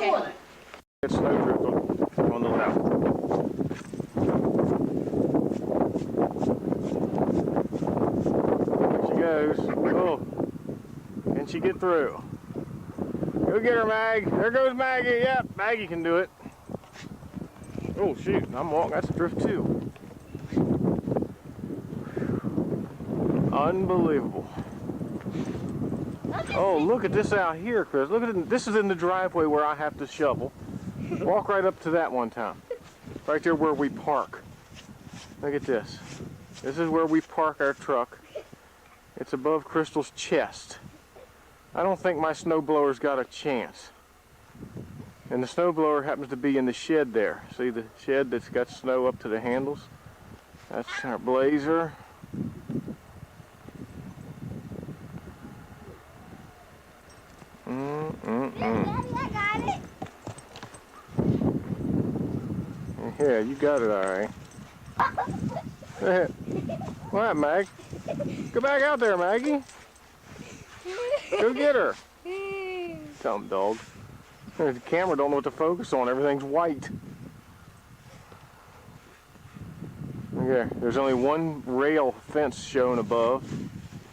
Okay. It's snowdrift on the left. There she goes. Oh, can she get through? Go get her, Mag. There goes Maggie. Yep, Maggie can do it. Oh shoot, I'm walking. That's a drift too. Unbelievable. Oh, look at this out here, Chris. Look at it. This is in the driveway where I have to shovel. Walk right up to that one time. Right there where we park. Look at this. This is where we park our truck. It's above Crystal's chest. I don't think my snowblower's got a chance. And the snowblower happens to be in the shed there. See the shed that's got snow up to the handles? That's our Blazer. Daddy, I got it. Yeah, you got it all right. What, Mag? Go back out there, Maggie. Go get her. Dumb dog. The camera don't know what to focus on. Everything's white. Okay, there's only one rail fence shown above.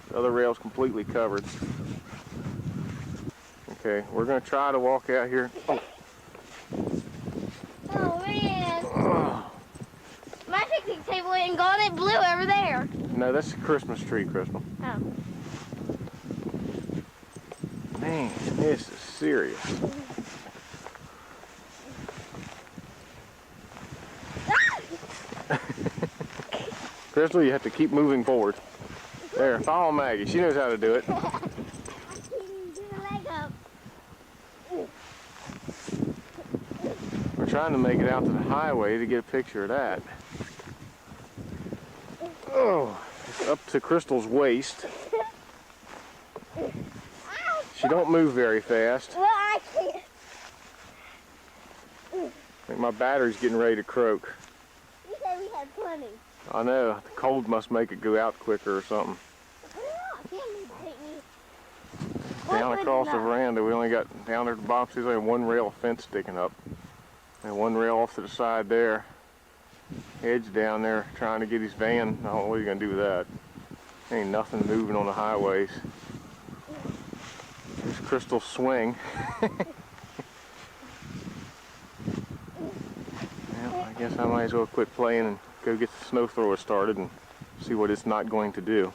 The other rail's completely covered. Okay, we're going to try to walk out here. Oh. Oh man. My picnic table ain't gone. It blew over there. No, that's a Christmas tree, Crystal. Oh. Man, this is serious. Crystal, you have to keep moving forward. There, follow Maggie. She knows how to do it. We're trying to make it out to the highway to get a picture of that. Oh, it's up to Crystal's waist. She don't move very fast. Well, I can't. I think my battery's getting ready to croak. You said we had plenty. I know, the cold must make it go out quicker or something. Down across the veranda, we only got down there at the bottom, there's only one rail of fence sticking up. And one rail off to the side there. Edge down there trying to get his van. Oh, what are you going to do with that? Ain't nothing moving on the highways. There's Crystal's swing. Well, I guess I might as well quit playing and go get the snow thrower started and see what it's not going to do.